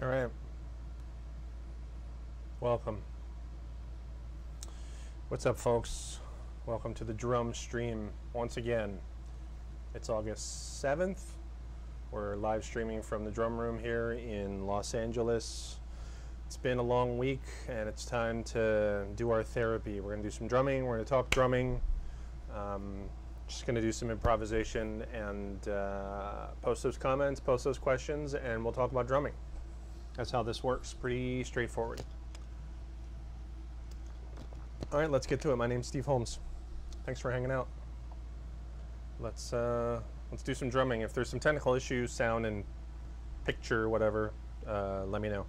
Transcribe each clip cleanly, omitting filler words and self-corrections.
All right. Welcome. What's up, folks? Welcome to the drum stream once again. It's August 7th. We're live streaming from the drum room here in Los Angeles. It's been a long week and it's time to do our therapy. We're going to do some drumming. We're going to talk drumming. Just going to do some improvisation and post those comments, post those questions, and we'll talk about drumming. That's how this works. Pretty straightforward. All right, let's get to it. My name's Steve Holmes. Thanks for hanging out. Let's do some drumming. If there's some technical issues, sound and picture, whatever, let me know.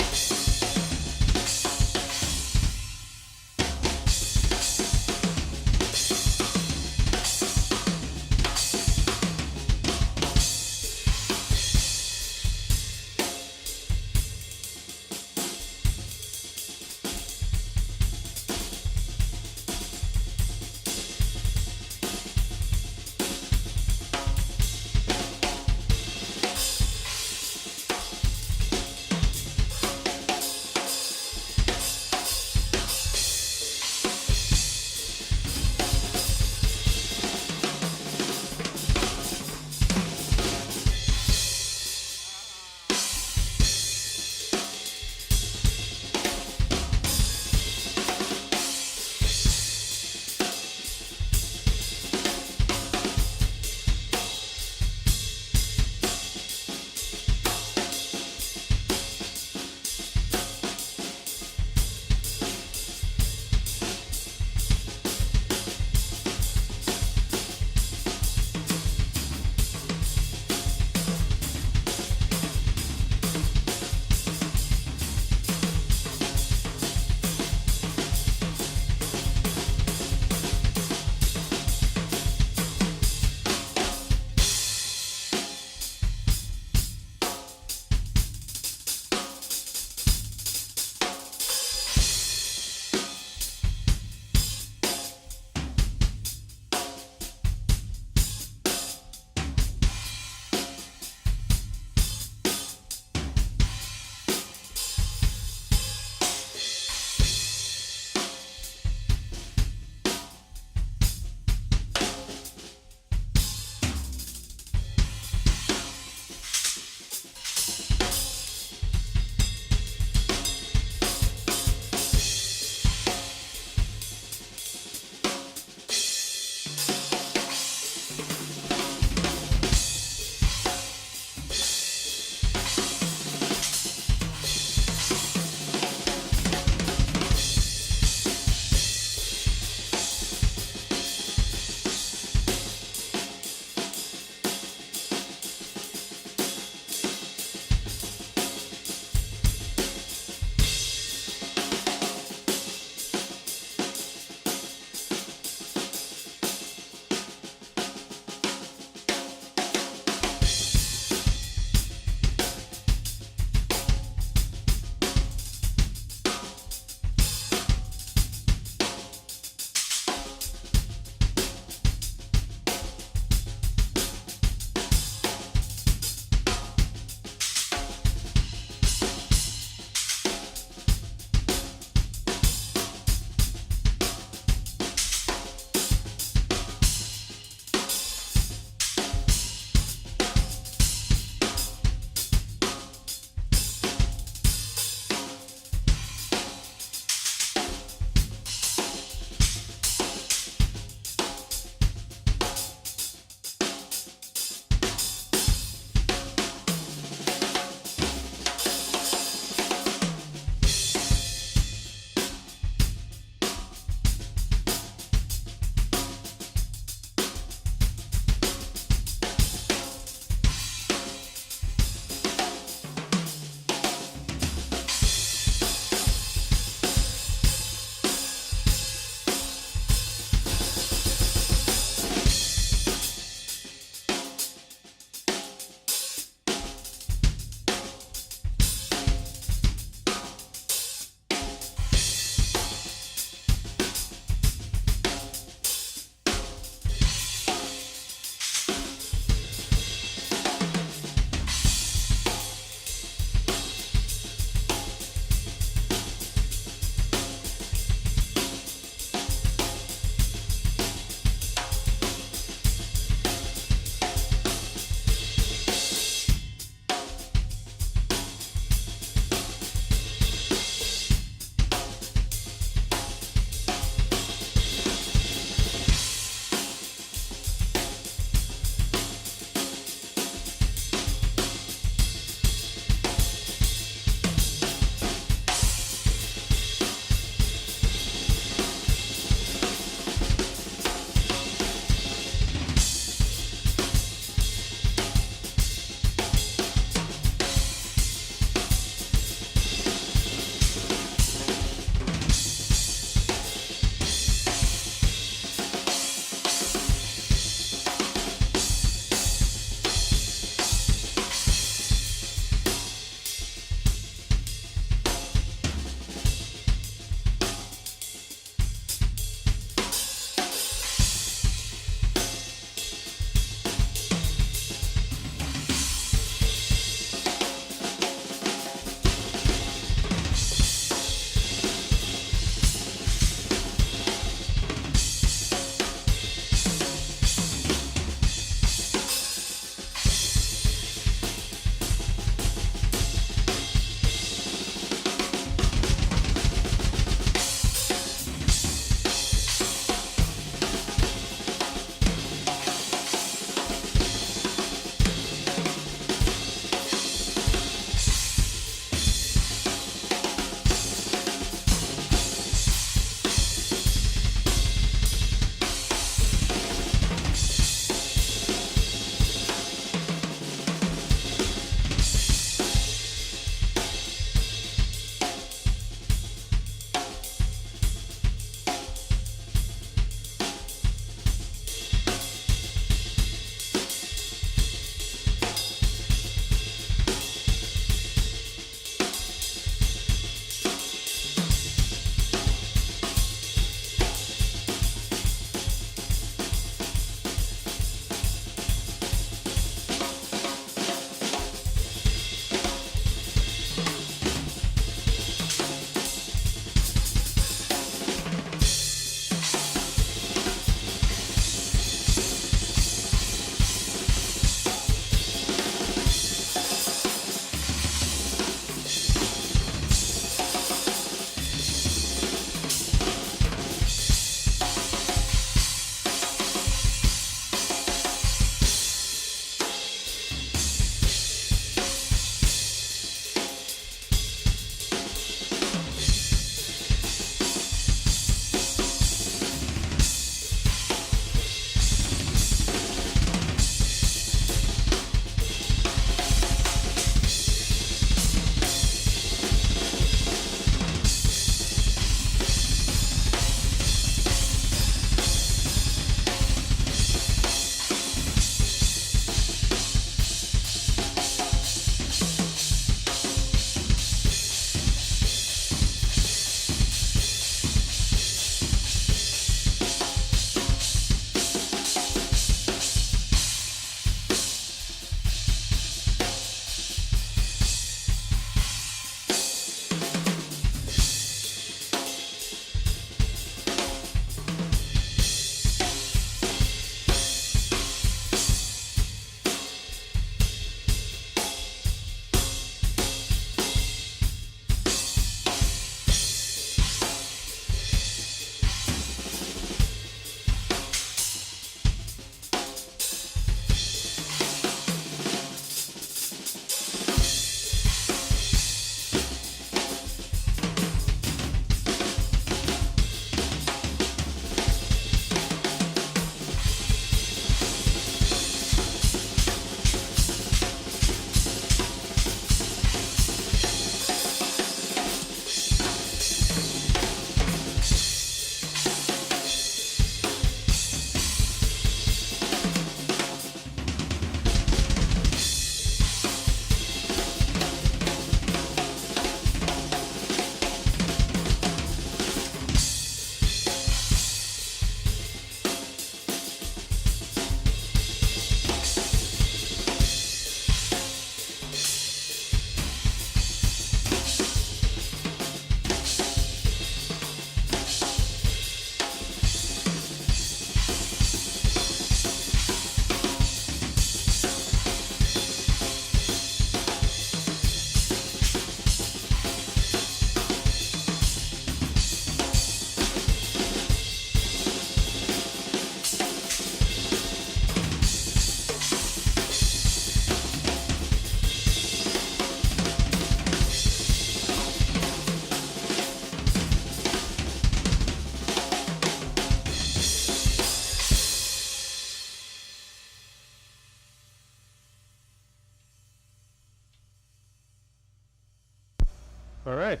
All right.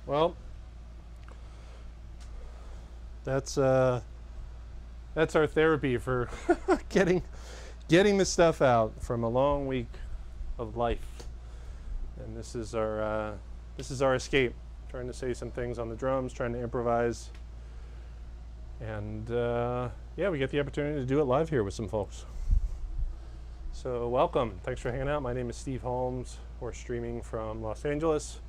Well, that's our therapy for getting this stuff out from a long week of life. And this is our escape. Trying to say some things on the drums, trying to improvise. And yeah, we get the opportunity to do it live here with some folks. So welcome. Thanks for hanging out. My name is Steve Holmes. We're streaming from Los Angeles.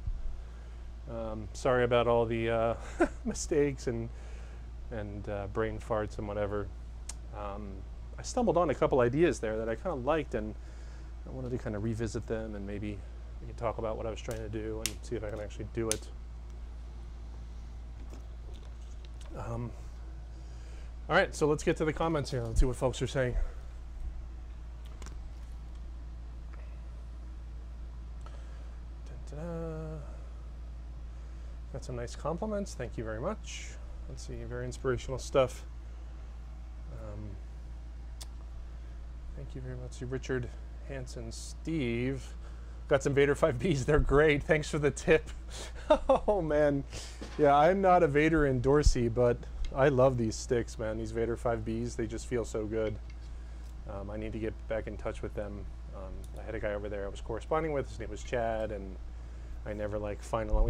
Sorry about all the mistakes and brain farts and whatever. I stumbled on a couple ideas there that I kind of liked, and I wanted to kind of revisit them, and maybe we can talk about what I was trying to do and see if I can actually do it. All right, so let's get to the comments here. Let's see what folks are saying. Got some nice compliments. Thank you very much. Let's see, very inspirational stuff. Thank you very much, Richard, Hanson, Steve. Got some Vader 5Bs. They're great. Thanks for the tip. Oh man, yeah, I'm not a Vader endorsee, but I love these sticks, man. These Vader 5Bs, they just feel so good. I need to get back in touch with them. I had a guy over there I was corresponding with. His name was Chad, and I never we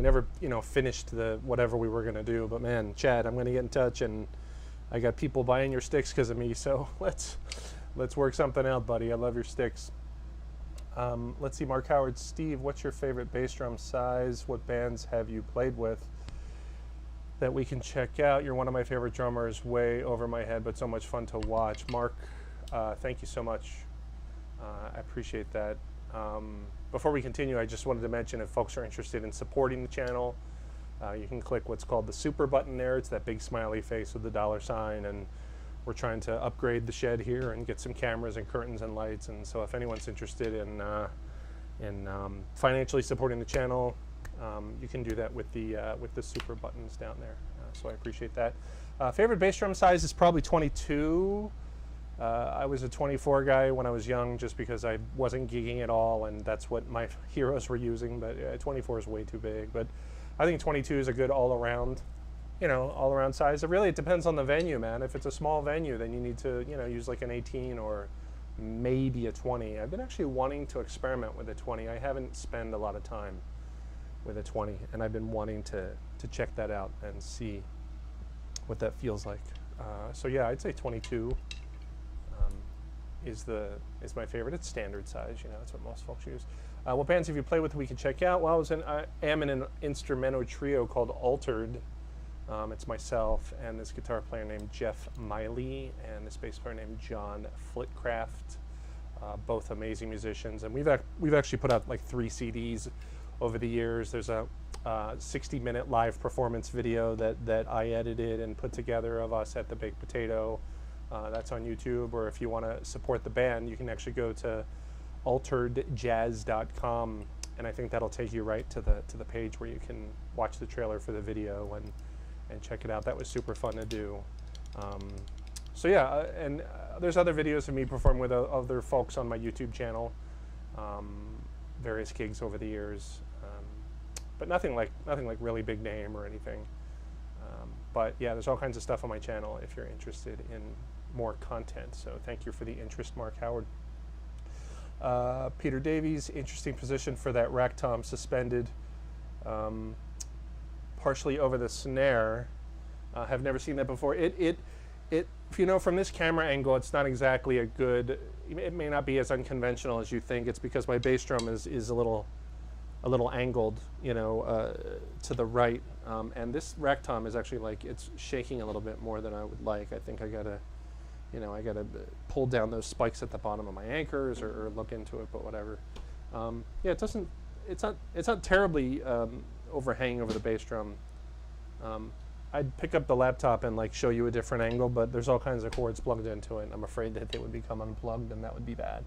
never, finished the whatever we were gonna do. But man, Chad, I'm gonna get in touch, and I got people buying your sticks because of me. So let's work something out, buddy. I love your sticks. Let's see, Mark Howard, Steve, what's your favorite bass drum size? What bands have you played with that we can check out? You're one of my favorite drummers, way over my head, but so much fun to watch. Mark, thank you so much. I appreciate that. Before we continue, I just wanted to mention, if folks are interested in supporting the channel, you can click what's called the super button there. It's that big smiley face with the $sign, and we're trying to upgrade the shed here and get some cameras and curtains and lights. And so if anyone's interested in financially supporting the channel, you can do that with the super buttons down there. So I appreciate that. Favorite bass drum size is probably 22. I was a 24 guy when I was young, just because I wasn't gigging at all, and that's what my heroes were using. But 24 is way too big. But I think 22 is a good all-around, all-around size. It depends on the venue, man. If it's a small venue, then you need to, use like an 18 or maybe a 20. I've been actually wanting to experiment with a 20. I haven't spent a lot of time with a 20, and I've been wanting to check that out and see what that feels like. So yeah, I'd say 22. Is my favorite. It's standard size, that's what most folks use. What bands have you played with we can check out? Well, I am in an instrumento trio called Altered. It's myself and this guitar player named Jeff Miley and this bass player named John Flitcraft, both amazing musicians. And we've actually put out like 3 CDs over the years. There's a 60-minute live performance video that I edited and put together of us at the Baked Potato. That's on YouTube, or if you want to support the band, you can actually go to alteredjazz.com, and I think that'll take you right to the page where you can watch the trailer for the video and check it out. That was super fun to do. So yeah, and there's other videos of me performing with other folks on my YouTube channel, various gigs over the years, but nothing like really big name or anything. But yeah, there's all kinds of stuff on my channel if you're interested in more content. So thank you for the interest, Mark Howard. Peter Davies, interesting position for that rack tom, suspended partially over the snare. Have never seen that before. It from this camera angle, it's not exactly a good. It may not be as unconventional as you think. It's because my bass drum is a little angled, to the right, and this rack tom is actually it's shaking a little bit more than I would like. I think I gotta pull down those spikes at the bottom of my anchors or look into it, but whatever. Yeah, it's not terribly overhanging over the bass drum. I'd pick up the laptop and show you a different angle, but there's all kinds of cords plugged into it, and I'm afraid that they would become unplugged, and that would be bad.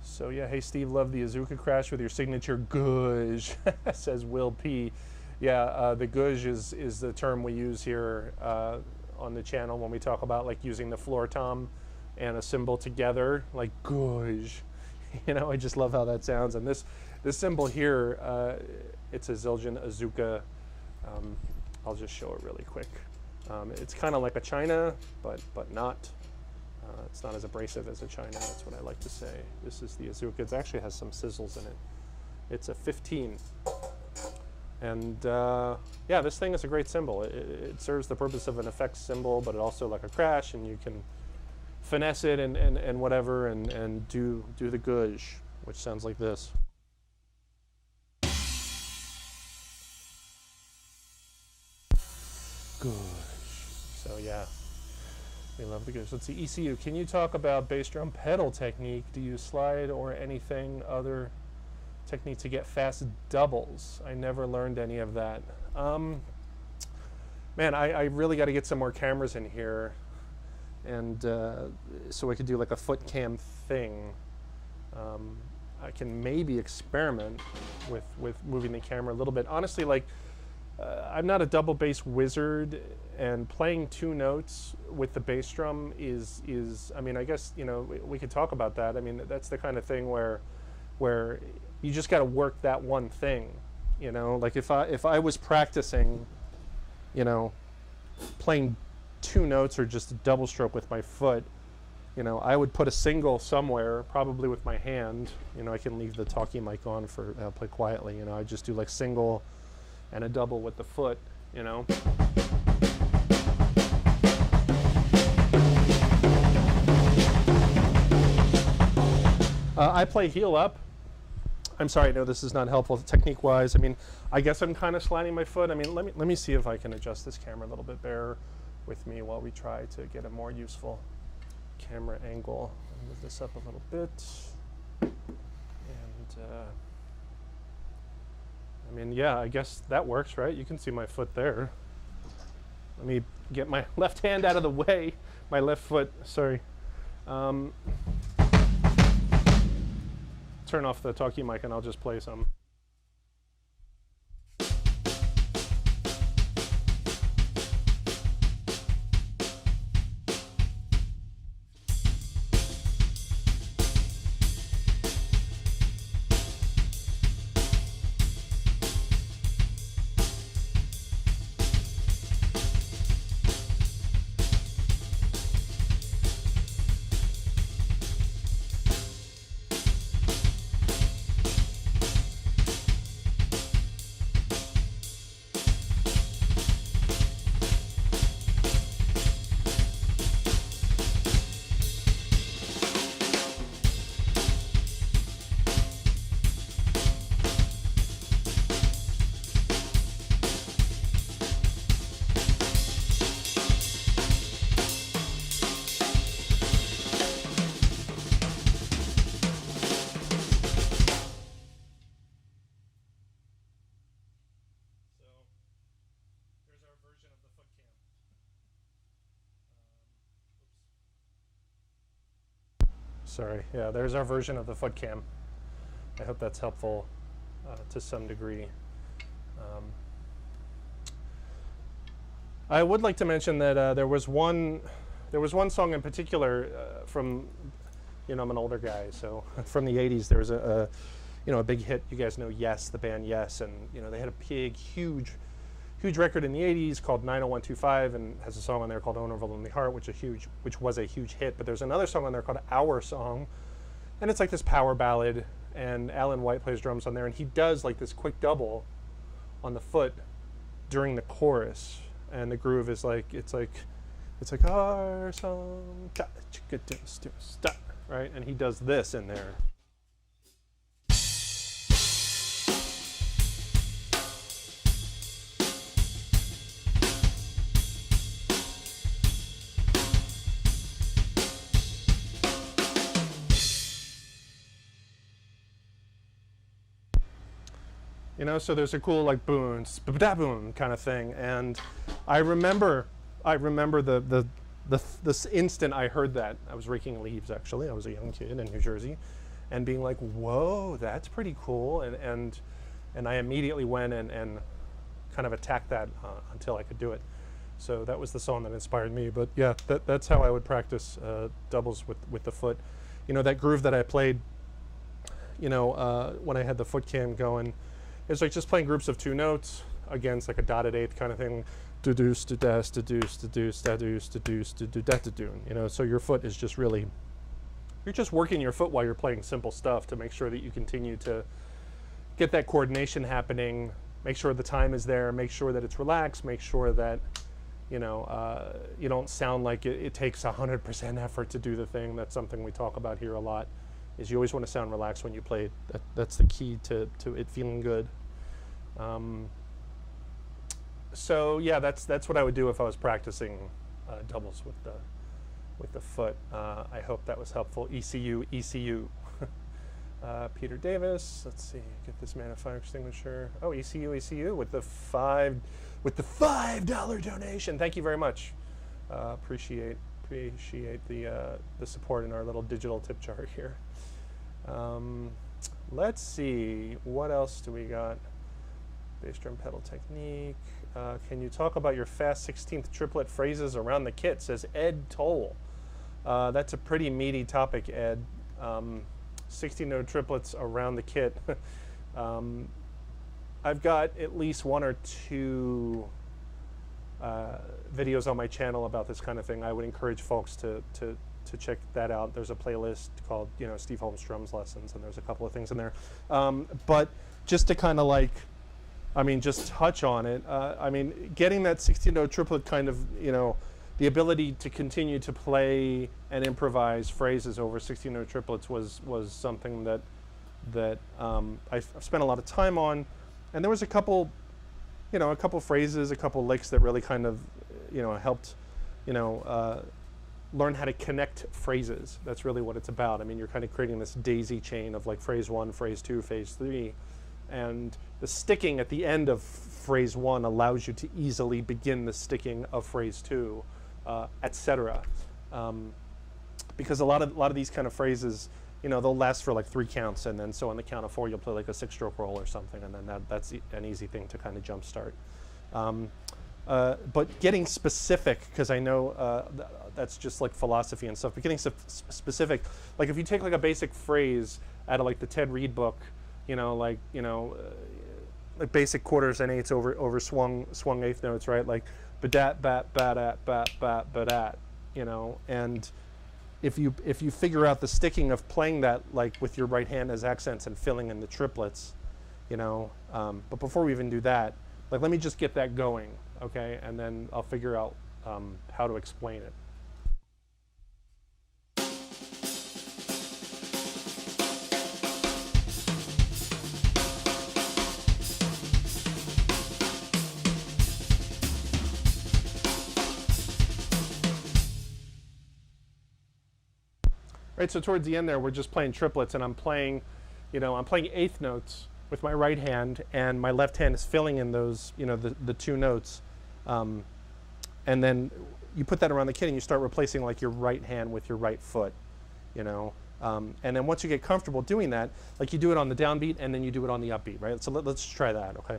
So yeah, hey Steve, love the Azuka crash with your signature GOOZSH, says Will P. Yeah, the GOOZSH is the term we use here on the channel when we talk about using the floor tom and a cymbal together, GOOZSH. You know, I just love how that sounds. And this cymbal here, it's a Zildjian Azuka. I'll just show it really quick. It's kind of like a China, but not. It's not as abrasive as a China. That's what I like to say. This is the Azuka. It actually has some sizzles in it. It's a 15. And yeah, this thing is a great cymbal. It serves the purpose of an effects cymbal, but it also like a crash, and you can finesse it and whatever, and do the GOOZSH, which sounds like this. GOOZSH. So yeah, we love the GOOZSH. Let's see, ECU, can you talk about bass drum pedal technique? Do you slide or anything other technique to get fast doubles? I never learned any of that. Man, I really got to get some more cameras in here, and so I could do like a foot cam thing. I can maybe experiment with moving the camera a little bit. Honestly, like I'm not a double bass wizard, and playing two notes with the bass drum is I mean, I guess, you know, we could talk about that. I mean, that's the kind of thing where you just got to work that one thing, you know. Like if I was practicing, you know, playing two notes or just a double stroke with my foot, you know, I would put a single somewhere, probably with my hand. You know, I can leave the talkie mic on for play quietly. You know, I just do like single and a double with the foot, you know. I play heel up. I'm sorry, no, this is not helpful technique-wise. I mean, I guess I'm kind of sliding my foot. I mean, let me see if I can adjust this camera a little bit. Bear with me while we try to get a more useful camera angle. I'll move this up a little bit. And, I mean, yeah, I guess that works, right? You can see my foot there. Let me get my left hand out of the way. My left foot, sorry. Turn off the talkie mic and I'll just play some. Sorry, yeah, there's our version of the foot cam. I hope that's helpful to some degree. I would like to mention that there was one song in particular from, you know, I'm an older guy, so from the 80s. There was a big hit. You guys know Yes, the band Yes, and you know they had a big, huge record in the 80s called 90125, and has a song on there called Owner of a Lonely Heart, which was a huge hit. But there's another song on there called Our Song, and it's like this power ballad, and Alan White plays drums on there, and he does like this quick double on the foot during the chorus, and the groove is like it's like our song, right? And he does this in there. You know, so there's a cool like boom, boom kind of thing, and I remember this instant I heard that. I was raking leaves, actually. I was a young kid in New Jersey, and being like, "Whoa, that's pretty cool!" And I immediately went and kind of attacked that until I could do it. So that was the song that inspired me. But yeah, that's how I would practice doubles with the foot. You know, that groove that I played when I had the foot cam going, it's like just playing groups of 2 notes against like a dotted eighth kind of thing. Do-deuce, do-das, do-deuce, do-deuce, da-deuce, do-deuce, do-do-da-do-doon. So your foot is just really, you're just working your foot while you're playing simple stuff to make sure that you continue to get that coordination happening, make sure the time is there, make sure that it's relaxed, make sure that you don't sound like it takes 100% effort to do the thing. That's something we talk about here a lot, is you always want to sound relaxed when you play. That's the key to it feeling good. So yeah, that's what I would do if I was practicing doubles with the foot. I hope that was helpful. ECU. Peter Davis, let's see, get this man a fire extinguisher. Oh, ECU with the $5 donation. Thank you very much. Appreciate the support in our little digital tip jar here. Let's see, what else do we got? Bass drum pedal technique. Can you talk about your fast 16th triplet phrases around the kit? Says Ed Toll. That's a pretty meaty topic, Ed. 16-note triplets around the kit. I've got at least 1 or 2 videos on my channel about this kind of thing. I would encourage folks to check that out. There's a playlist called Steve Holmes Drums Lessons, and there's a couple of things in there. But just to kind of just touch on it. Getting that 16-note triplet kind of, the ability to continue to play and improvise phrases over 16-note triplets was something that I've spent a lot of time on. And there was a couple phrases, a couple licks that really kind of, helped, learn how to connect phrases. That's really what it's about. You're kind of creating this daisy chain of like phrase 1, phrase 2, phrase 3. And the sticking at the end of phrase 1 allows you to easily begin the sticking of phrase 2, etc. Because a lot of these kind of phrases, they'll last for like 3 counts, and then so on the count of 4 you'll play like a 6-stroke roll or something, and then that's an easy thing to kind of jumpstart. But getting specific, because I know that's just like philosophy and stuff, but getting specific, like if you take like a basic phrase out of like the Ted Reed book, like basic quarters and eighths over swung eighth notes, right? Like ba-dat, bat, bat-at, bat, bat, bat-at, and if you figure out the sticking of playing that like with your right hand as accents and filling in the triplets, but before we even do that, like let me just get that going, okay? And then I'll figure out how to explain it. Right, so towards the end there, we're just playing triplets, and I'm playing eighth notes with my right hand, and my left hand is filling in those, the 2 notes, and then you put that around the kit, and you start replacing like your right hand with your right foot, and then once you get comfortable doing that, like you do it on the downbeat, and then you do it on the upbeat, right? So let's try that, okay?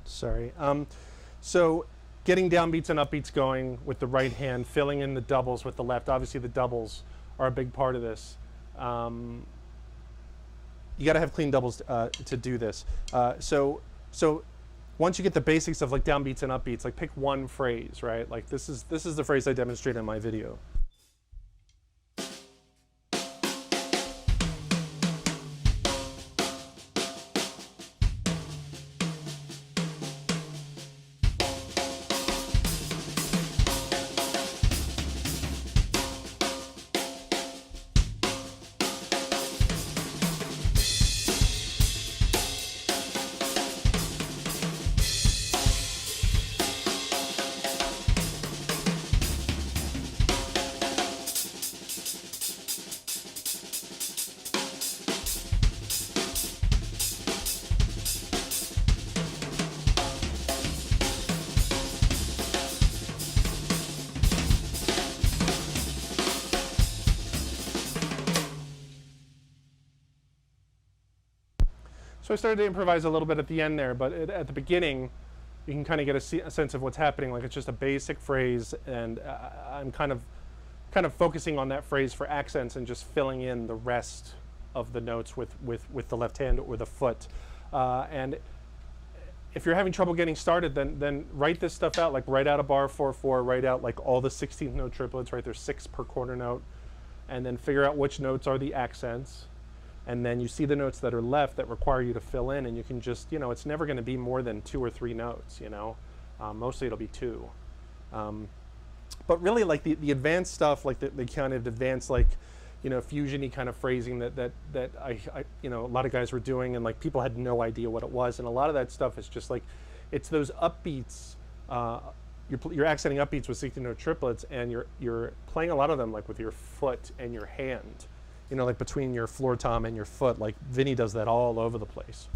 Sorry. So getting downbeats and upbeats going with the right hand, filling in the doubles with the left. Obviously the doubles are a big part of this. You got to have clean doubles to do this. So once you get the basics of like downbeats and upbeats, like pick one phrase, right? Like this is the phrase I demonstrated in my video. So I started to improvise a little bit at the end there, but at the beginning, you can kind of get a sense of what's happening. Like it's just a basic phrase, and I'm kind of focusing on that phrase for accents and just filling in the rest of the notes with the left hand or the foot. And if you're having trouble getting started, then write this stuff out. Like write out a bar 4/4, write out like all the 16th note triplets, right? There's 6 per quarter note, and then figure out which notes are the accents. And then you see the notes that are left that require you to fill in, and you can just, it's never going to be more than 2 or 3 notes, mostly it'll be 2. But really, like the advanced stuff, like the kind of advanced, like, fusion-y kind of phrasing that I a lot of guys were doing, and like people had no idea what it was, and a lot of that stuff is just like, it's those upbeats. You're accenting upbeats with 16-note triplets, and you're playing a lot of them like with your foot and your hand, like between your floor tom and your foot. Like Vinnie does that all over the place.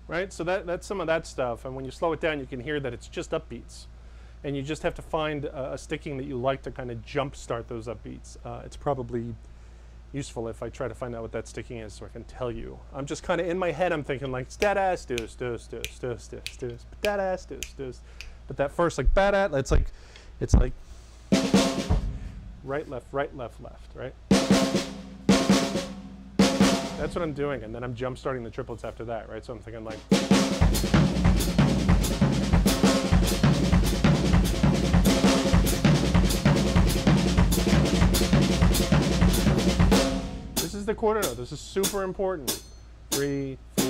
Right, so that's some of that stuff, and when you slow it down, you can hear that it's just upbeats, and you just have to find a sticking that you like to kind of jump start those upbeats. It's probably useful if I try to find out what that sticking is, so I can tell you. I'm just kind of in my head, I'm thinking like da-das, doos, doos, doos, doos, doos, doos, da-das, doos, doos. But that first like ba-da, it's like right, left, right? That's what I'm doing, and then I'm jump starting the triplets after that, right? So I'm thinking like, this is the quarter note. This is super important. 3, 4.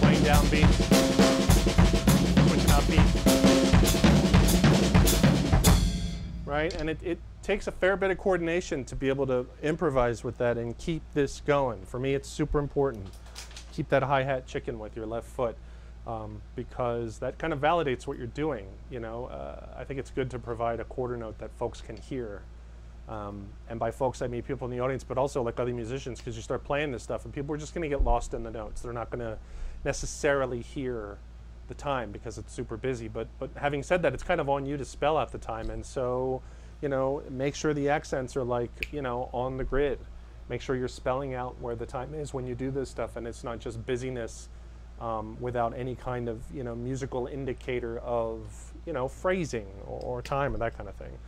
Playing downbeat, switching upbeat. Right, and it takes a fair bit of coordination to be able to improvise with that and keep this going. For me, it's super important. Keep that hi-hat chicken with your left foot, because that kind of validates what you're doing. I think it's good to provide a quarter note that folks can hear. And by folks, I mean people in the audience, but also like other musicians, because you start playing this stuff and people are just going to get lost in the notes. They're not going to necessarily hear the time because it's super busy. But having said that, it's kind of on you to spell out the time. And so, make sure the accents are like, on the grid. Make sure you're spelling out where the time is when you do this stuff, and it's not just busyness without any kind of, musical indicator of, phrasing or time or that kind of thing.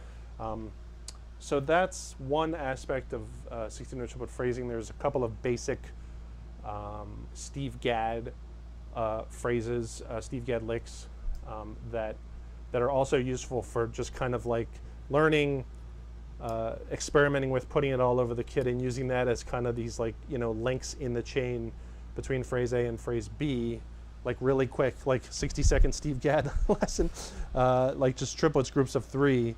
So that's one aspect of 16-note triplet phrasing. There's a couple of basic Steve Gadd phrases, Steve Gadd licks that are also useful for just kind of like learning, experimenting with putting it all over the kit and using that as kind of these like, links in the chain between phrase A and phrase B, like really quick, like 60-second Steve Gadd lesson, like just triplets, groups of 3.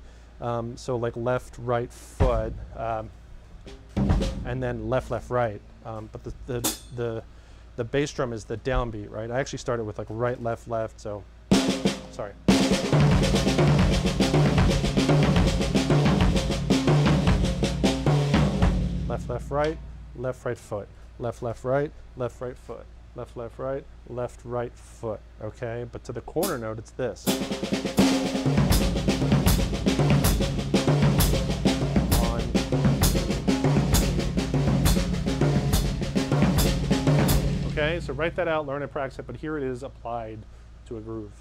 So like left, right foot, and then left, left, right. But the bass drum is the downbeat, right? I actually started with like right, left, left. So, sorry. Left, left, right foot. Left, left, right foot. Left, left, right foot. Okay, but to the quarter note, it's this. Okay, so write that out, learn it, practice it, but here it is applied to a groove.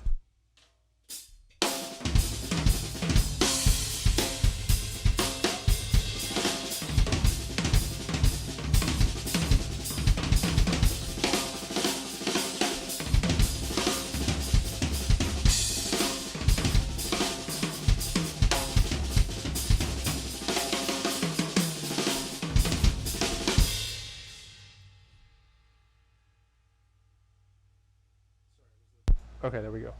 Okay, there we go.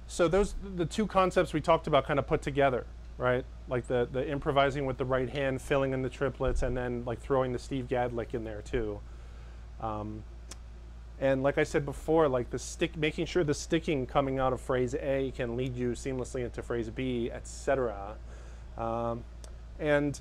So those, the two concepts we talked about kind of put together, right? Like the improvising with the right hand, filling in the triplets, and then like throwing the Steve Gadd lick in there too. And like I said before, like making sure the sticking coming out of phrase A can lead you seamlessly into phrase B, etc. And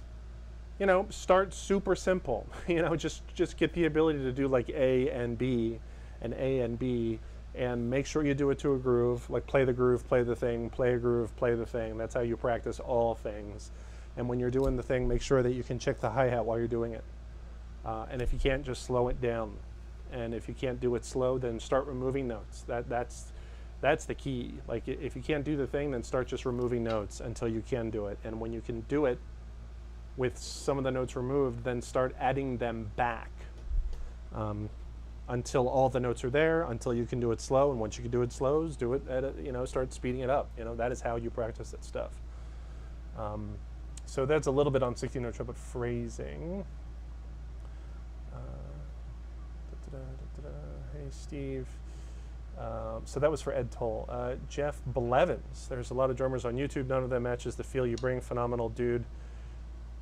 you know, start super simple. You know, just get the ability to do like A and B, and A and B, and make sure you do it to a groove. Like play the groove, play the thing, play a groove, play the thing. That's how you practice all things. And when you're doing the thing, make sure that you can check the hi-hat while you're doing it. And if you can't, just slow it down. And if you can't do it slow, then start removing notes. That's the key. Like if you can't do the thing, then start just removing notes until you can do it. And when you can do it with some of the notes removed, then start adding them back until all the notes are there, until you can do it slow. And once you can do it slow, do it at you know, start speeding it up. You know, that is how you practice that stuff. So that's a little bit on 16-note triplet phrasing. Hey, Steve. So that was for Ed Toll. Jeff Blevins. There's a lot of drummers on YouTube. None of them matches the feel you bring. Phenomenal dude.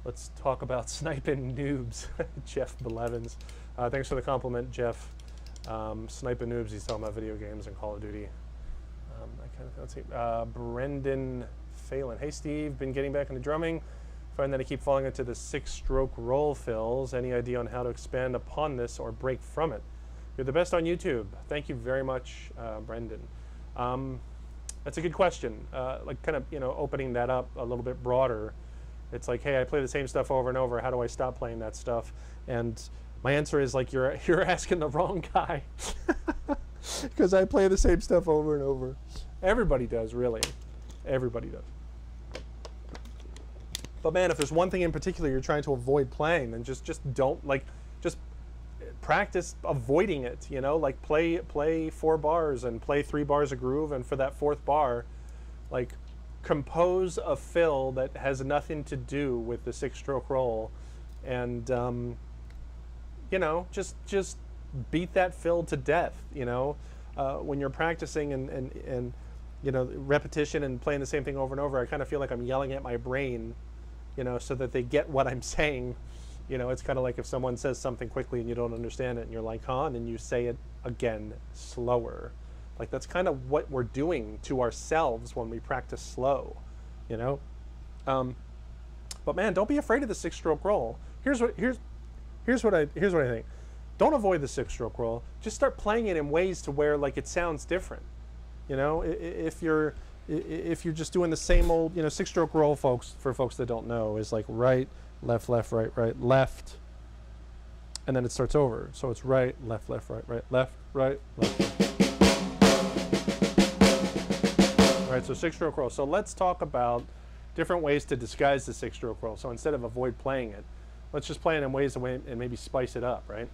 Let's talk about sniping noobs. Jeff Blevins. Thanks for the compliment, Jeff. Sniping noobs, he's talking about video games and Call of Duty. Let's see. Brendan Phelan. Hey, Steve. Been getting back into drumming. Find that I keep falling into the 6-stroke roll fills. Any idea on how to expand upon this or break from it? You're the best on YouTube. Thank you very much, Brendan. That's a good question. Like kind of, you know, opening that up a little bit broader. It's like, hey, I play the same stuff over and over. How do I stop playing that stuff? And my answer is like, you're asking the wrong guy. Because I play the same stuff over and over. Everybody does, really. Everybody does. But man, if there's one thing in particular you're trying to avoid playing, then just don't, like, just practice avoiding it, you know? Like play 4 bars and play 3 bars of groove, and for that 4th bar, like, compose a fill that has nothing to do with the 6-stroke roll, and you know, just beat that fill to death, you know? When you're practicing and you know, repetition and playing the same thing over and over, I kind of feel like I'm yelling at my brain, you know, so that they get what I'm saying. You know, it's kind of like if someone says something quickly and you don't understand it, and you're like, huh? And then you say it again slower. Like, that's kind of what we're doing to ourselves when we practice slow, you know? But man, don't be afraid of the 6-stroke roll. Here's what I think. Don't avoid the 6-stroke roll. Just start playing it in ways to where, like, it sounds different. You know, if you're just doing the same old, you know, 6-stroke roll, folks, for folks that don't know, is like right, left, left, right, right, left, and then it starts over. So it's right, left, left, right, right, left, right, left. All right, so 6-stroke roll. So let's talk about different ways to disguise the 6-stroke roll. So instead of avoid playing it, let's just play it in ways and maybe spice it up, right?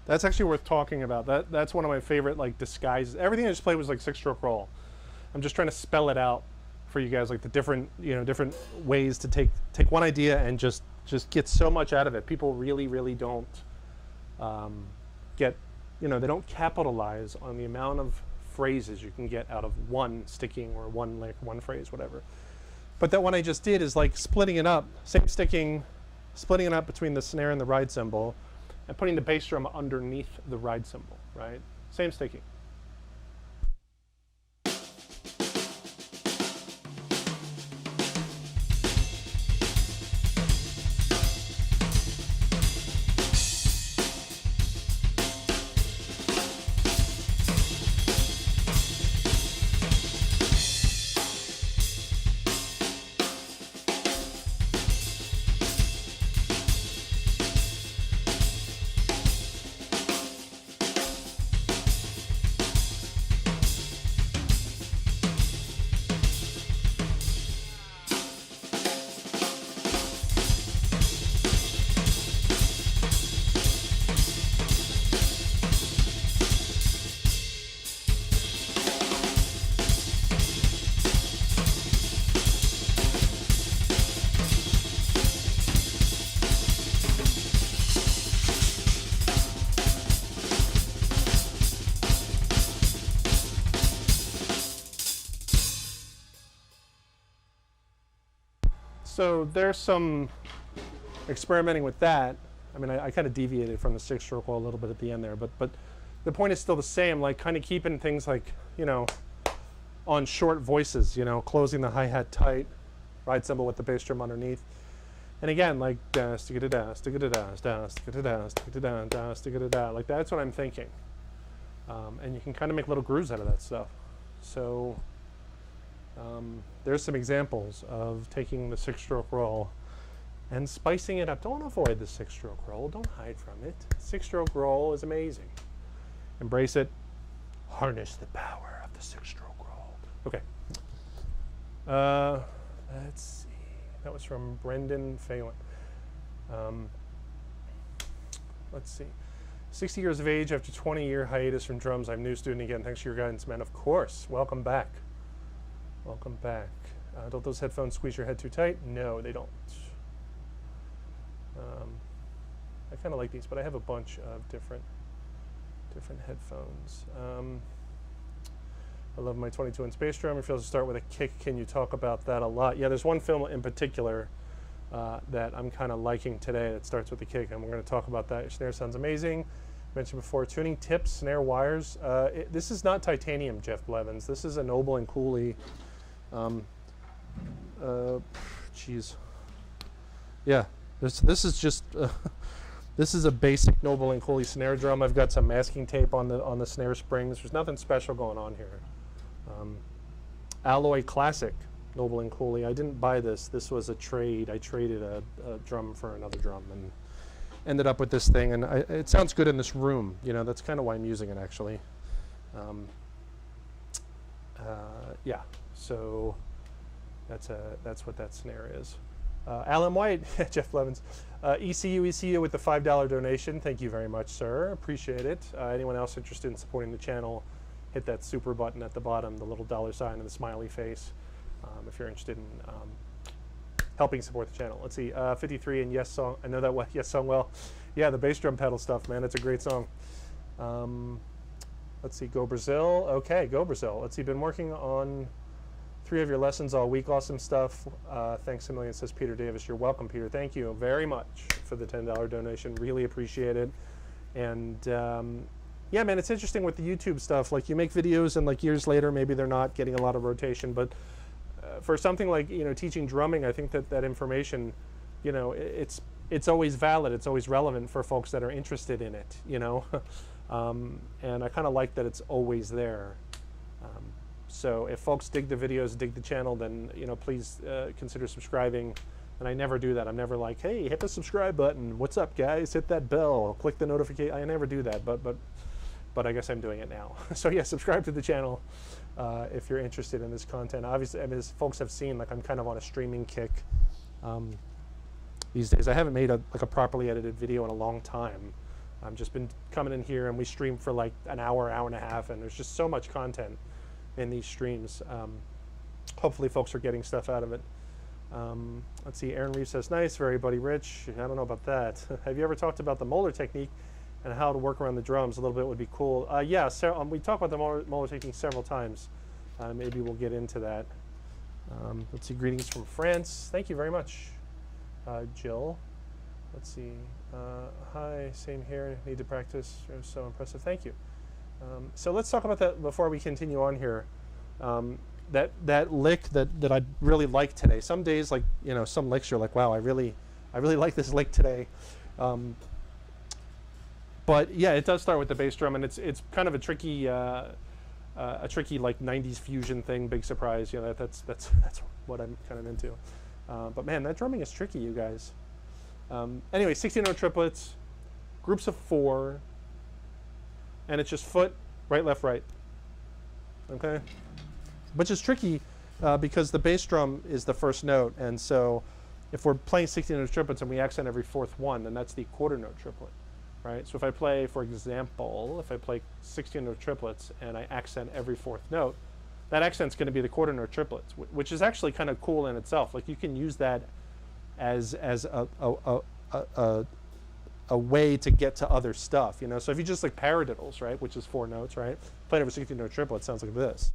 That's actually worth talking about. That's one of my favorite like disguises. Everything I just played was like 6-stroke roll. I'm just trying to spell it out for you guys, like the different, you know, different ways to take one idea and just get so much out of it. People really don't get, you know, they don't capitalize on the amount of phrases you can get out of one sticking or one phrase, whatever. But that one I just did is like splitting it up, same sticking, splitting it up between the snare and the ride cymbal, and putting the bass drum underneath the ride cymbal, right? Same sticking. So there's some experimenting with that. I mean, I kind of deviated from the 6-stroke roll a little bit at the end there, but the point is still the same, like kind of keeping things like, you know, on short voices, you know, closing the hi-hat tight, ride cymbal with the bass drum underneath. And again, like da sticka da da sticka da da sticka da da sticka da da sticka da da, like that's what I'm thinking. And you can kind of make little grooves out of that stuff. So there's some examples of taking the 6-stroke roll and spicing it up. Don't avoid the 6-stroke roll. Don't hide from it. 6-stroke roll is amazing. Embrace it. Harness the power of the 6-stroke roll. Okay. Let's see. That was from Brendan Phelan. Let's see. 60 years of age after 20-year hiatus from drums. I'm a new student again. Thanks for your guidance, man. Of course. Welcome back. Welcome back. Don't those headphones squeeze your head too tight? No, they don't. I kind of like these, but I have a bunch of different headphones. I love my 22-inch bass drum. It feels to start with a kick. Can you talk about that a lot? Yeah, there's one film in particular that I'm kind of liking today that starts with a kick, and we're going to talk about that. Your snare sounds amazing. Mentioned before, tuning tips, snare wires. This is not titanium, Jeff Blevins. This is a Noble and Cooley. Geez. Yeah, this is just this is a basic Noble and Cooley snare drum. I've got some masking tape on the snare springs. There's nothing special going on here. Alloy Classic Noble and Cooley. I didn't buy this. This was a trade. I traded a drum for another drum and ended up with this thing. And it sounds good in this room. You know, that's kind of why I'm using it actually. Yeah. So that's what that snare is. Alan White, Jeff Blevins, ECU with the $5 donation. Thank you very much, sir. Appreciate it. Anyone else interested in supporting the channel, hit that super button at the bottom, the little $ sign and the smiley face, if you're interested in helping support the channel. Let's see, 53 and Yes Song. I know that Yes Song well. Yeah, the bass drum pedal stuff, man. It's a great song. Let's see, Go Brazil. Okay, Go Brazil. Let's see, been working on 3 of your lessons all week. Awesome stuff. Thanks a million, says Peter Davis. You're welcome, Peter. Thank you very much for the $10 donation. Really appreciate it. And yeah, man, it's interesting with the YouTube stuff. Like you make videos and like years later, maybe they're not getting a lot of rotation. But for something like, you know, teaching drumming, I think that information, you know, it's always valid. It's always relevant for folks that are interested in it, you know. And I kind of like that it's always there. So if folks dig the videos, dig the channel, then, you know, please consider subscribing. And I never do that. I'm never like, hey, hit the subscribe button. What's up, guys? Hit that bell. Click the notification. I never do that, but I guess I'm doing it now. So yeah, subscribe to the channel if you're interested in this content. Obviously, I mean, as folks have seen, like I'm kind of on a streaming kick these days. I haven't made a properly edited video in a long time. I've just been coming in here and we stream for like an hour, hour and a half, and there's just so much content in these streams. Hopefully folks are getting stuff out of it. Let's see, Aaron Reeves says, nice, very buddy Rich. I don't know about that. Have you ever talked about the Moeller technique and how to work around the drums? A little bit would be cool. Yeah, we talked about the Moeller technique several times. Maybe we'll get into that. Let's see, greetings from France. Thank you very much, Jill. Let's see. Hi, same here. Need to practice. It was so impressive. Thank you. So let's talk about that before we continue on here. That lick that I really like today. Some days, like, you know, some licks you're like, wow, I really like this lick today. But yeah, it does start with the bass drum, and it's kind of a tricky like 90s fusion thing. Big surprise, you know. That's what I'm kind of into. But man, that drumming is tricky, you guys. Anyway, 16-note triplets, groups of 4, and it's just foot, right, left, right. Okay, which is tricky because the bass drum is the first note, and so if we're playing 16-note triplets and we accent every 4th one, then that's the quarter-note triplet, right? So if I play, for example, if I play 16-note triplets and I accent every 4th note, that accent's going to be the quarter-note triplets, which is actually kind of cool in itself. Like, you can use that as a way to get to other stuff, you know. So if you just like paradiddles, right, which is 4 notes, right, played over 16-note triplet, sounds like this.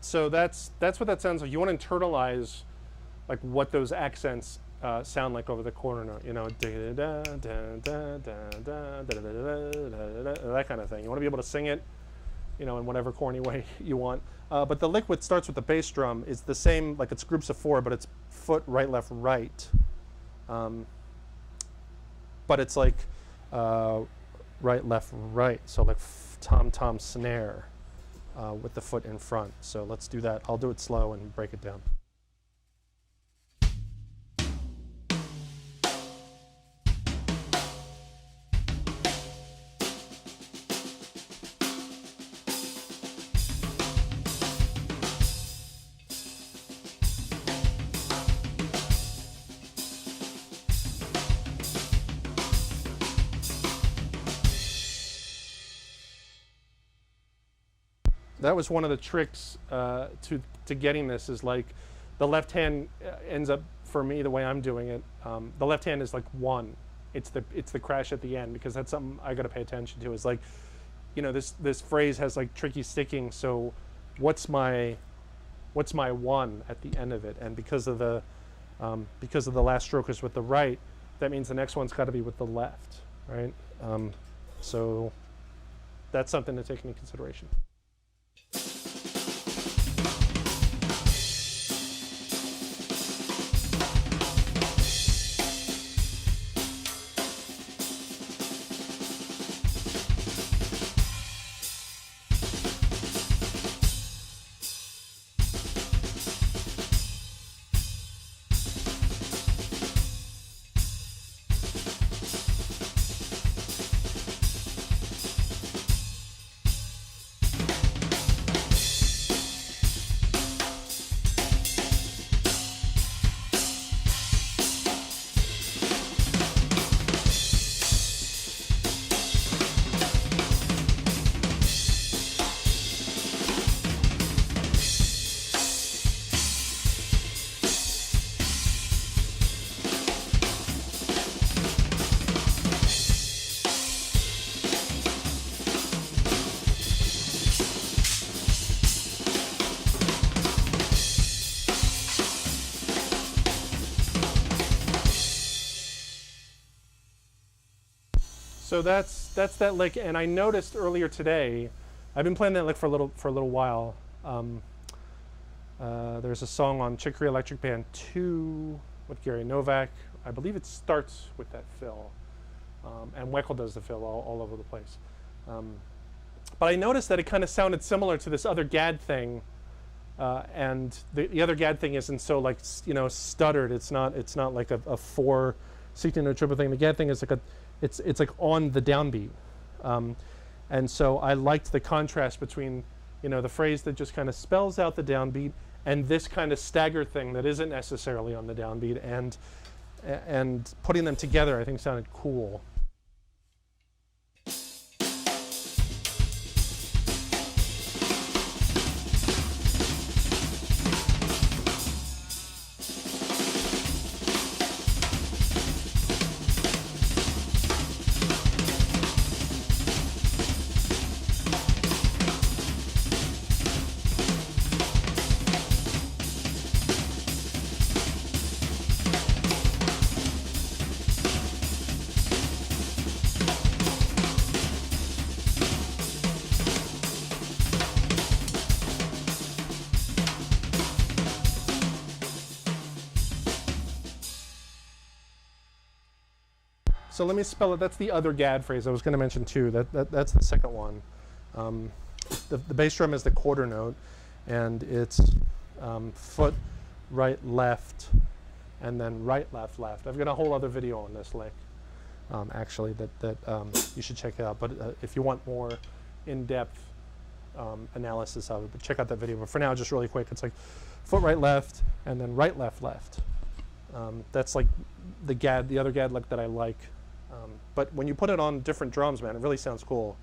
So that's what that sounds like. You want to internalize like what those accents sound like over the quarter note, you know, that kind of thing. You want to be able to sing it, you know, in whatever corny way you want. But the lick that starts with the bass drum is the same, like it's groups of 4, but it's foot, right, left, right. But it's like right, left, right. So like tom-tom snare. With the foot in front. So let's do that. I'll do it slow and break it down. That was one of the tricks to getting this, is like the left hand ends up, for me, the way I'm doing it, the left hand is like 1. It's the crash at the end, because that's something I got to pay attention to. Is like, you know, this phrase has like tricky sticking. So what's my 1 at the end of it? And because of the last stroke is with the right, that means the next one's got to be with the left, right? So that's something to take into consideration. So that's that lick, and I noticed earlier today, I've been playing that lick for a little while. There's a song on Chicory Electric Band 2 with Gary Novak. I believe it starts with that fill. And Weckl does the fill all over the place. But I noticed that it kind of sounded similar to this other Gadd thing. And the other Gadd thing isn't so like, you know, stuttered. It's not like a 4 16-note triplet thing. The Gadd thing is like it's like on the downbeat. And so I liked the contrast between, you know, the phrase that just kind of spells out the downbeat and this kind of staggered thing that isn't necessarily on the downbeat, and putting them together I think sounded cool. So let me spell it. That's the other Gadd phrase I was going to mention too. That's the second one. The bass drum is the quarter note, and it's foot, right, left, and then right, left, left. I've got a whole other video on this lick, actually, that you should check out. But if you want more in-depth analysis of it, but check out that video. But for now, just really quick, it's like foot, right, left, and then right, left, left. That's like the other Gadd lick that I like. But when you put it on different drums, man, it really sounds cool.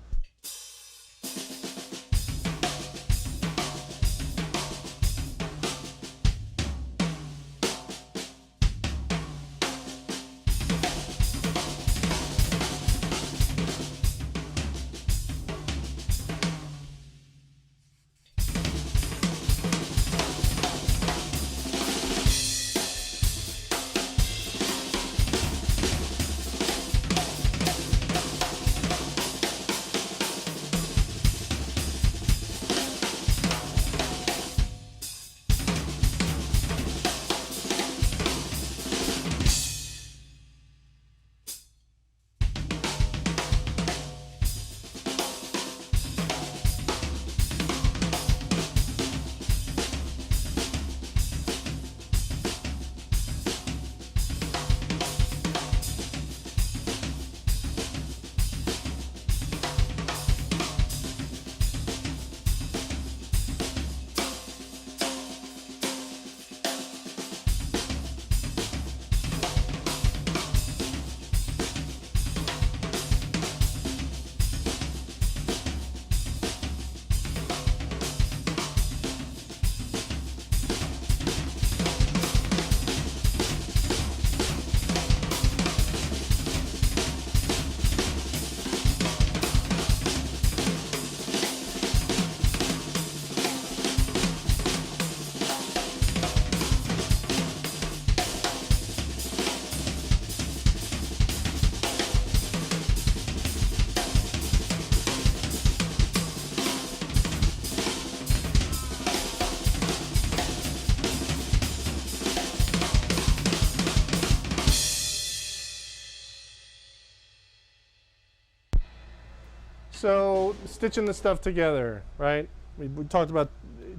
So stitching the stuff together, right? We talked about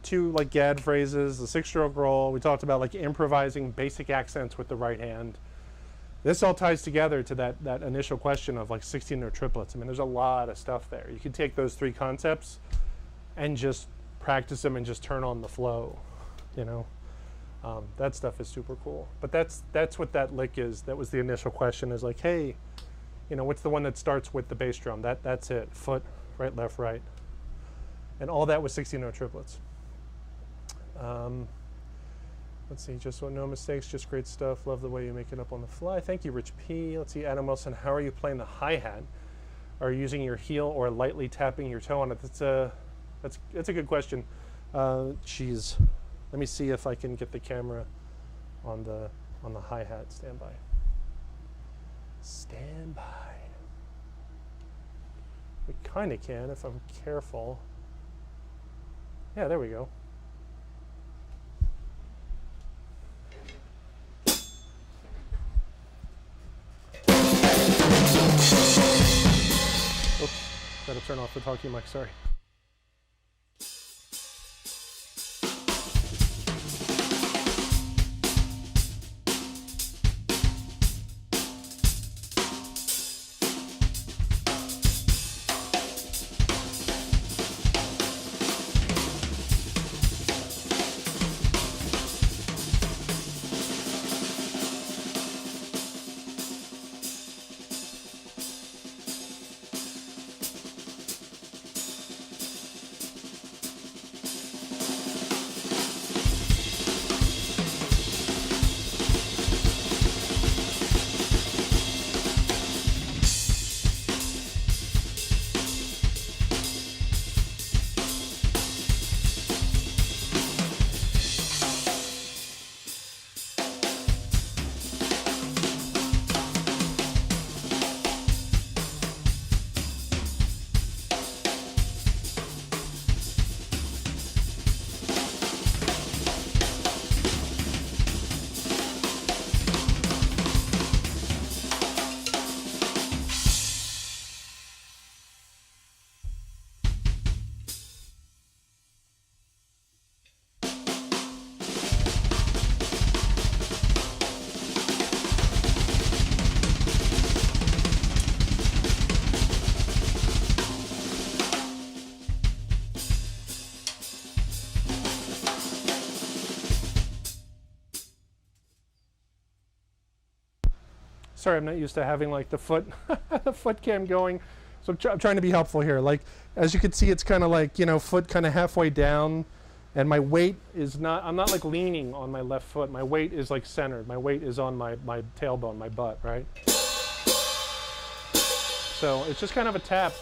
2 like Gadd phrases, the 6-stroke roll. We talked about like improvising basic accents with the right hand. This all ties together to that initial question of like 16-note triplets. I mean, there's a lot of stuff there. You can take those 3 concepts and just practice them and just turn on the flow, you know? That stuff is super cool. But that's what that lick is. That was the initial question, is like, hey, you know, what's the one that starts with the bass drum? That's it. Foot, right, left, right. And all that was 16-note triplets. Let's see, just no mistakes, just great stuff. Love the way you make it up on the fly. Thank you, Rich P. Let's see, Adam Wilson, how are you playing the hi-hat? Are you using your heel or lightly tapping your toe on it? That's a good question. Geez, let me see if I can get the camera on the hi-hat. Stand by. Stand by. We kind of can if I'm careful. Yeah, there we go. to turn off the talkie mic, sorry. Sorry, I'm not used to having like the foot, the foot cam going. So I'm trying to be helpful here. Like, as you can see, it's kind of like, you know, foot kind of halfway down, and my weight is not, I'm not like leaning on my left foot. My weight is like centered. My weight is on my tailbone, my butt, right? So it's just kind of a tap.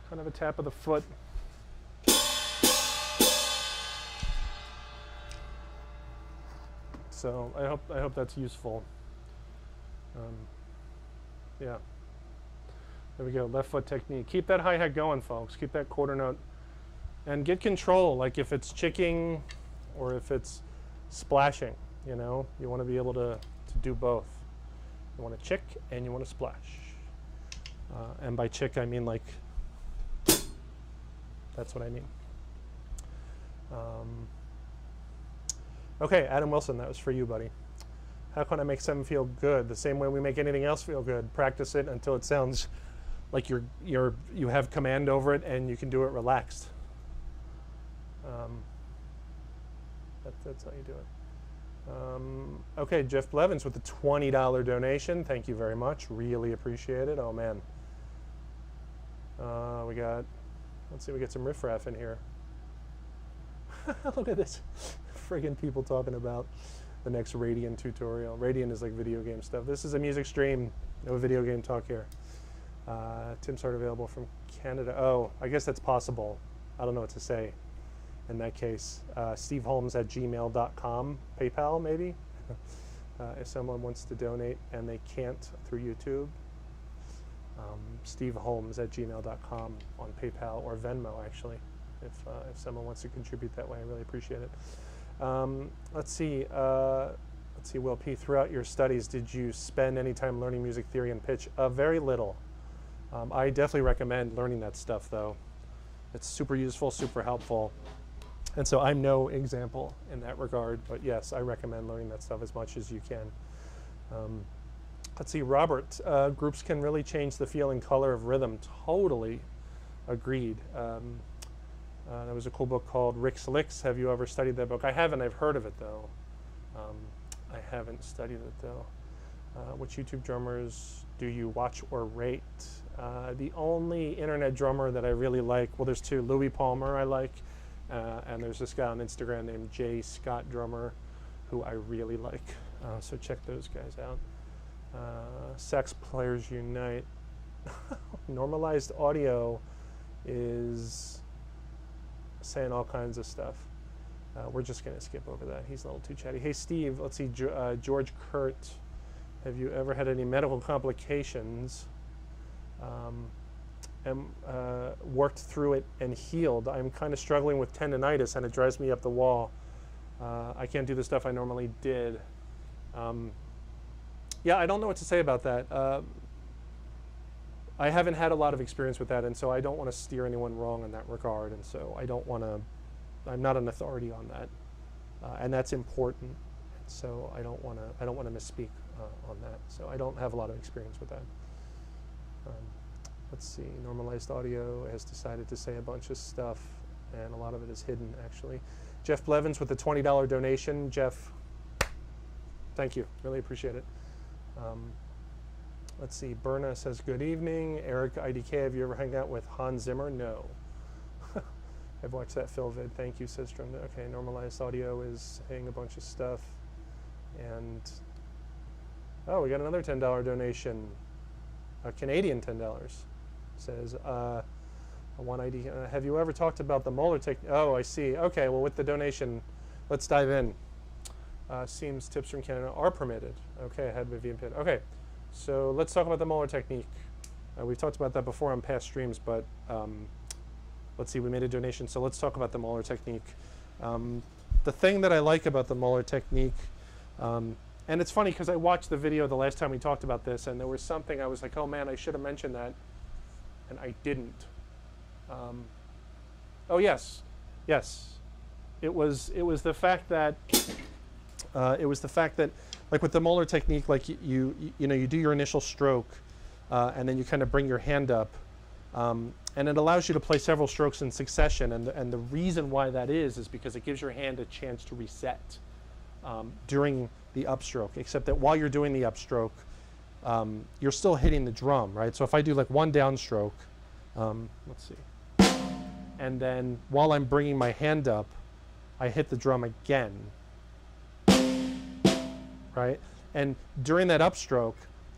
Kind of a tap of the foot. So I hope that's useful. Yeah. There we go, left foot technique. Keep that hi-hat going, folks. Keep that quarter note. And get control, like if it's chicking or if it's splashing, you know? You want to be able to do both. You want to chick and you want to splash. And by chick, I mean like, that's what I mean. Okay, Adam Wilson, that was for you, buddy. How can I make something feel good? The same way we make anything else feel good. Practice it until it sounds like you have command over it and you can do it relaxed. That's how you do it. Okay, Jeff Blevins with the $20 donation. Thank you very much. Really appreciate it. Oh man. We got, let's see, we get some riffraff in here. Look at this. Friggin' people talking about the next Radian tutorial. Radian is like video game stuff. This is a music stream, no video game talk here. Tim's Heart available from Canada. Oh, I guess that's possible. I don't know what to say in that case. steveholmes@gmail.com, PayPal maybe, if someone wants to donate and they can't through YouTube. steveholmes@gmail.com on PayPal or Venmo actually, if someone wants to contribute that way. I really appreciate it. Let's see, Will P, throughout your studies, did you spend any time learning music theory and pitch? Very little. I definitely recommend learning that stuff though. It's super useful, super helpful. And so I'm no example in that regard, but yes, I recommend learning that stuff as much as you can. Let's see, Robert, groups can really change the feel and color of rhythm. Totally agreed. There was a cool book called Rick's Licks. Have you ever studied that book? I haven't. I've heard of it though. I haven't studied it though. Which YouTube drummers do you watch or rate? The only internet drummer that I really like, well, there's two. Louis Palmer I like, and there's this guy on Instagram named J Scott Drummer, who I really like. So check those guys out. Sax Players Unite. Normalized audio is saying all kinds of stuff. We're just going to skip over that. He's a little too chatty. Hey, Steve, let's see, George Kurt, have you ever had any medical complications and worked through it and healed? I'm kind of struggling with tendonitis and it drives me up the wall. I can't do the stuff I normally did. Yeah, I don't know what to say about that. I haven't had a lot of experience with that, and so I don't want to steer anyone wrong in that regard, and so I don't want to, I'm not an authority on that, and that's important, so I don't want to misspeak on that, so I don't have a lot of experience with that. Let's see, Normalized Audio has decided to say a bunch of stuff, and a lot of it is hidden, actually. Jeff Blevins with the $20 donation. Jeff, thank you, really appreciate it. Let's see, Berna says, good evening. Eric IDK, have you ever hung out with Hans Zimmer? No. I've watched that Phil vid. Thank you, says Drum. Okay, Normalized Audio is saying a bunch of stuff. And, oh, we got another $10 donation. A Canadian $10. Says, one ID, have you ever talked about the Moeller Technique? Oh, I see. Okay, well, with the donation, let's dive in. Seems tips from Canada are permitted. Okay, I had Vivian Pitt. Okay. So let's talk about the Moeller Technique. We've talked about that before on past streams, but let's see, we made a donation, so let's talk about the Moeller Technique. The thing that I like about the Moeller Technique, and it's funny because I watched the video the last time we talked about this, and there was something I was like, oh man, I should have mentioned that, and I didn't. Oh yes, yes. It was the fact that like with the Moeller Technique, like you do your initial stroke, and then you kind of bring your hand up, and it allows you to play several strokes in succession. And the reason why that is because it gives your hand a chance to reset during the upstroke. Except that while you're doing the upstroke, you're still hitting the drum, right? So if I do like one downstroke, let's see, and then while I'm bringing my hand up, I hit the drum again. Right? And during that upstroke,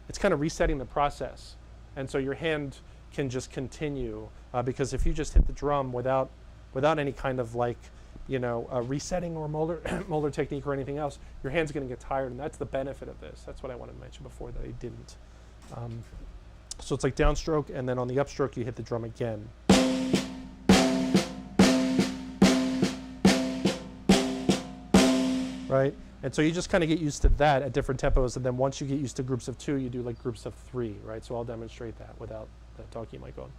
it's kind of resetting the process. And so your hand can just continue, because if you just hit the drum without any kind of like, resetting or Moeller Technique or anything else, your hand's going to get tired, and that's the benefit of this. That's what I wanted to mention before that I didn't. So it's like downstroke, and then on the upstroke, you hit the drum again. Right? And so you just kind of get used to that at different tempos, and then once you get used to groups of 2, you do like groups of 3, right? So I'll demonstrate that without the talkie mic on.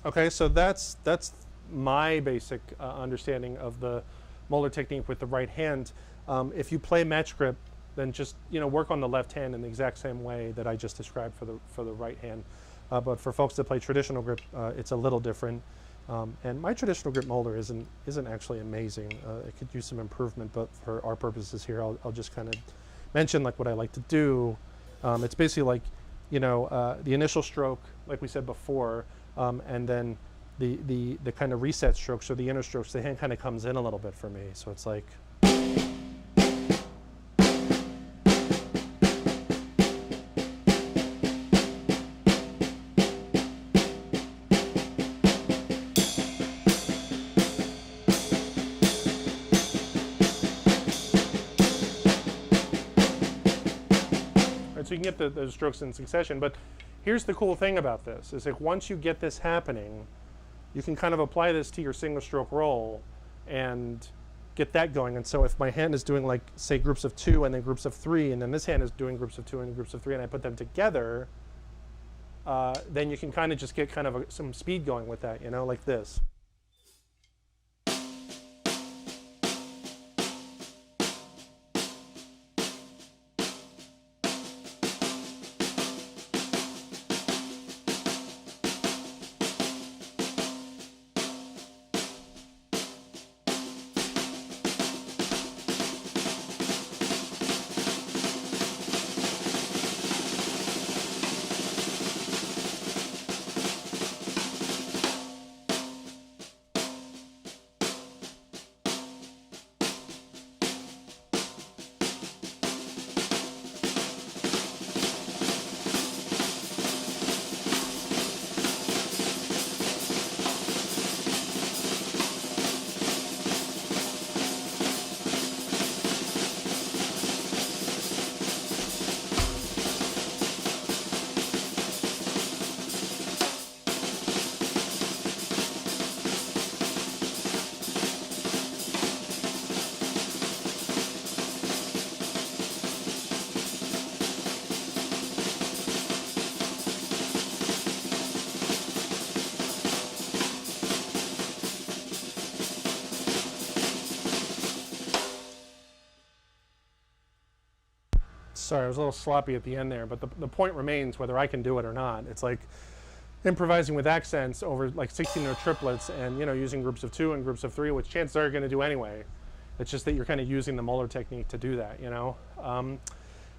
Okay, so that's my basic understanding of the Moeller Technique with the right hand. If you play match grip, then just work on the left hand in the exact same way that I just described for the right hand. But for folks that play traditional grip, it's a little different. And my traditional grip Moeller isn't actually amazing. It could use some improvement, but for our purposes here, I'll just kind of mention like what I like to do. It's basically like the initial stroke, like we said before. And then the kind of reset strokes or the inner strokes, the hand kind of comes in a little bit for me. So it's like. So you can get the strokes in succession, but here's the cool thing about this, is like once you get this happening, you can kind of apply this to your single stroke roll and get that going. And so if my hand is doing like, say, groups of 2 and then groups of 3, and then this hand is doing groups of 2 and groups of 3, and I put them together, then you can kind of just get kind of some speed going with that, like this. Sorry, I was a little sloppy at the end there, but the point remains whether I can do it or not. It's like improvising with accents over like 16-note triplets and, you know, using groups of 2 and groups of 3, which chances are you're going to do anyway. It's just that you're kind of using the Moeller technique to do that, you know.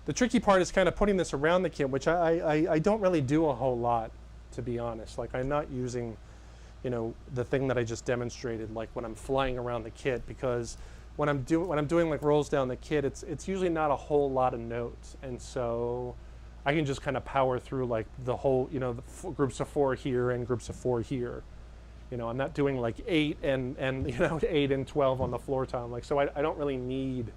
The tricky part is kind of putting this around the kit, which I don't really do a whole lot, to be honest. Like, I'm not using, you know, the thing that I just demonstrated, like when I'm flying around the kit, because when I'm doing like rolls down the kit, it's usually not a whole lot of notes, and so I can just kind of power through like the whole, you know, the groups of 4 here and groups of 4 here. You know, I'm not doing like 8 and you know 8 and 12 on the floor tom. Like, so I don't really need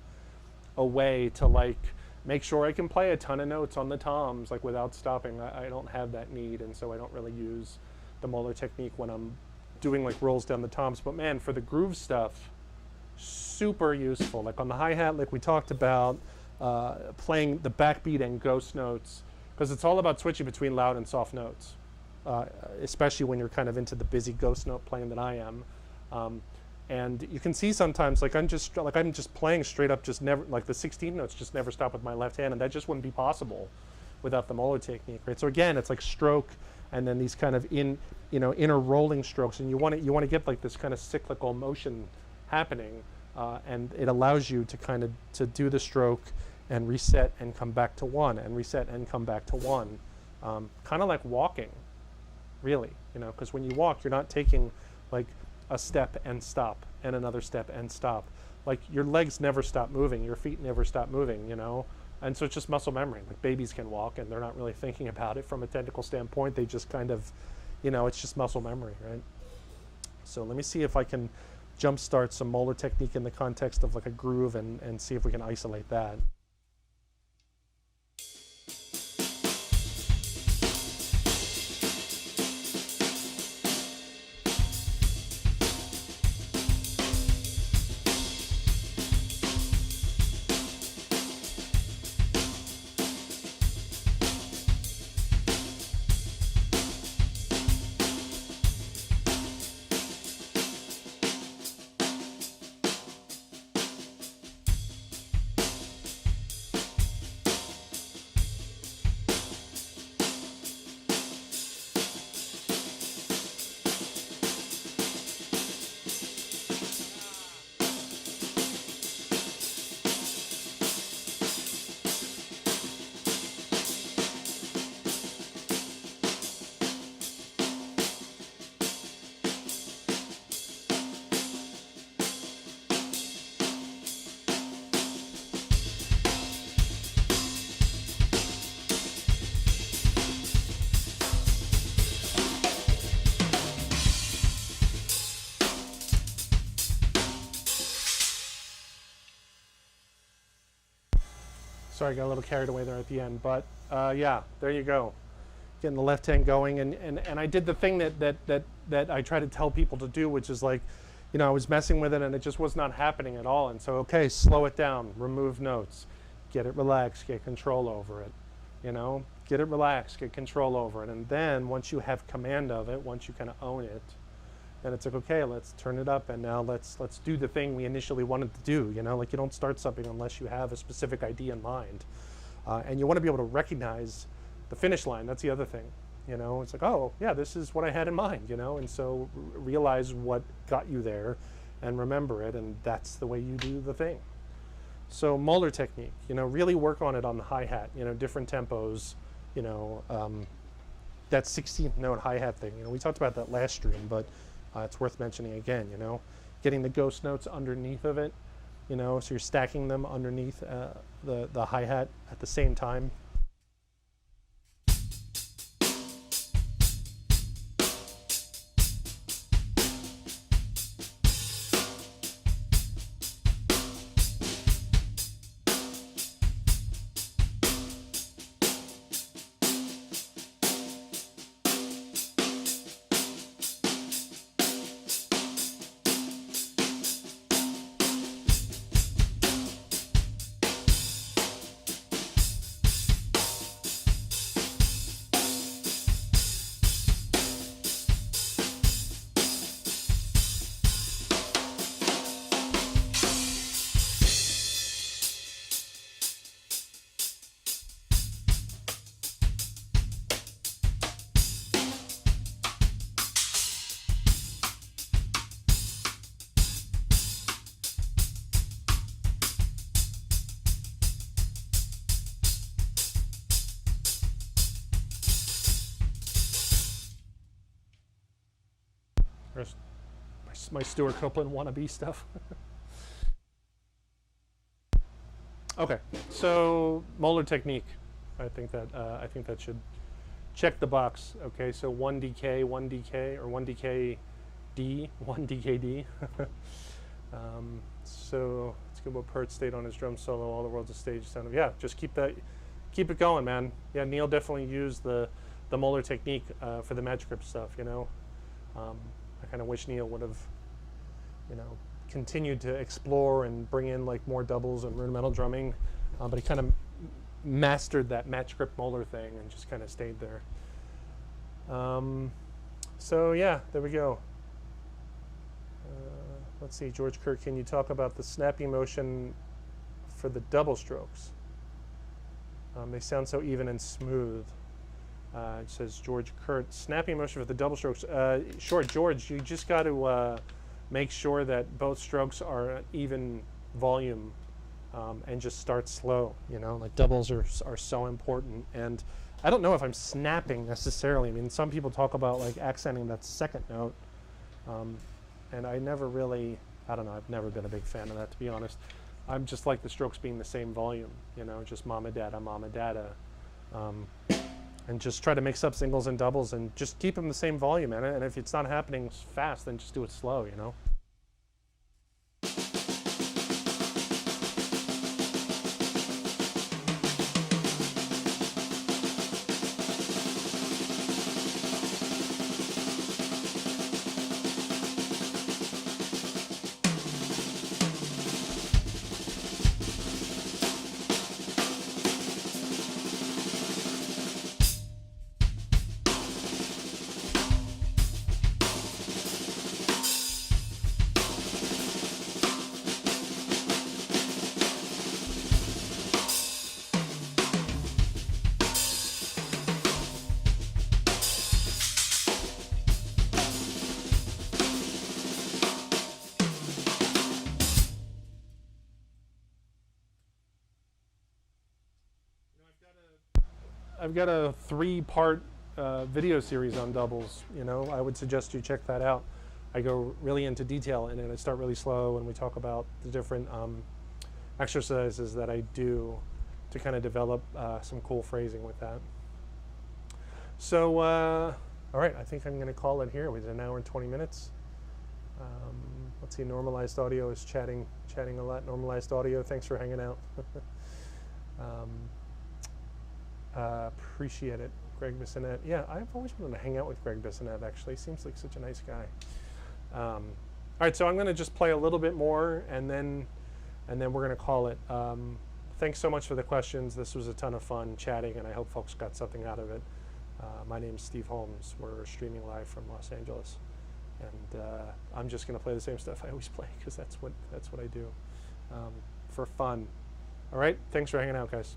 a way to like make sure I can play a ton of notes on the toms like without stopping. I don't have that need, and so I don't really use the Moeller technique when I'm doing like rolls down the toms. But man, for the groove stuff, super useful. Like on the hi-hat, like we talked about, playing the backbeat and ghost notes, because it's all about switching between loud and soft notes, especially when you're kind of into the busy ghost note playing that I am. And you can see sometimes like I'm just playing straight up, just never, like the 16 notes just never stop with my left hand, and that just wouldn't be possible without the Moeller technique, right? So again, it's like stroke and then these kind of inner rolling strokes, and you want to get like this kind of cyclical motion happening, and it allows you to kind of to do the stroke and reset and come back to 1 and reset and come back to 1, kind of like walking, really, you know, because when you walk, you're not taking like a step and stop and another step and stop. Like, your legs never stop moving, your feet never stop moving, you know, and so it's just muscle memory. Like, babies can walk and they're not really thinking about it from a technical standpoint. They just kind of, you know, it's just muscle memory, right? So let me see if I can jumpstart some Moeller technique in the context of like a groove and see if we can isolate that. Sorry, I got a little carried away there at the end, but yeah, there you go. Getting the left hand going, and I did the thing that I try to tell people to do, which is like, you know, I was messing with it and it just was not happening at all. And so, okay, slow it down, remove notes, get it relaxed, get control over it, you know, get it relaxed, get control over it. And then once you have command of it, once you kind of own it, then it's like, okay, let's turn it up, and now let's do the thing we initially wanted to do. You know, like, you don't start something unless you have a specific idea in mind, and you want to be able to recognize the finish line. That's the other thing. You know, it's like, oh yeah, this is what I had in mind. You know, and so realize what got you there, and remember it, and that's the way you do the thing. So Moeller technique. You know, really work on it on the hi-hat. You know, different tempos. You know, that 16th note hi-hat thing. You know, we talked about that last stream, but it's worth mentioning again, you know, getting the ghost notes underneath of it, you know, so you're stacking them underneath the hi-hat at the same time. There's my Stuart Copeland wannabe stuff. Okay, so Moeller Technique. I think that should check the box. Okay, so 1 DK, 1 DK, or 1 DK D, 1 DKD. So let's go about Pert stayed on his drum solo. All the world's a stage sound. Yeah, just keep it going, man. Yeah, Neil definitely used the Moeller Technique for the match grip stuff. You know, I kind of wish Neil would have, you know, continued to explore and bring in like more doubles and rudimental drumming, but he kind of mastered that match grip Moeller thing and just kind of stayed there. So yeah, there we go. Let's see, George Kirk, can you talk about the snapping motion for the double strokes? They sound so even and smooth. It says George Kurt, snapping motion for the double strokes. Sure, George, you just got to make sure that both strokes are even volume and just start slow. You know, like doubles are so important. And I don't know if I'm snapping necessarily. I mean, some people talk about like accenting that second note. And I never really, I don't know, I've never been a big fan of that, to be honest. I'm just like the strokes being the same volume, you know, just mama dada, and just try to mix up singles and doubles and just keep them the same volume. And if it's not happening fast, then just do it slow, you know. I've got a 3-part video series on doubles. You know, I would suggest you check that out. I go really into detail in it. I start really slow, and we talk about the different exercises that I do to kind of develop some cool phrasing with that. So, all right, I think I'm going to call it here. We did 1 hour and 20 minutes. Let's see, normalized audio is chatting a lot. Normalized audio, thanks for hanging out. Appreciate it, Greg Bissonette. Yeah, I've always wanted to hang out with Greg Bissonette, actually. Seems like such a nice guy. All right, so I'm going to just play a little bit more, and then we're going to call it. Thanks so much for the questions. This was a ton of fun chatting, and I hope folks got something out of it. My name's Steve Holmes. We're streaming live from Los Angeles, and I'm just going to play the same stuff I always play because that's what I do for fun. All right, thanks for hanging out, guys.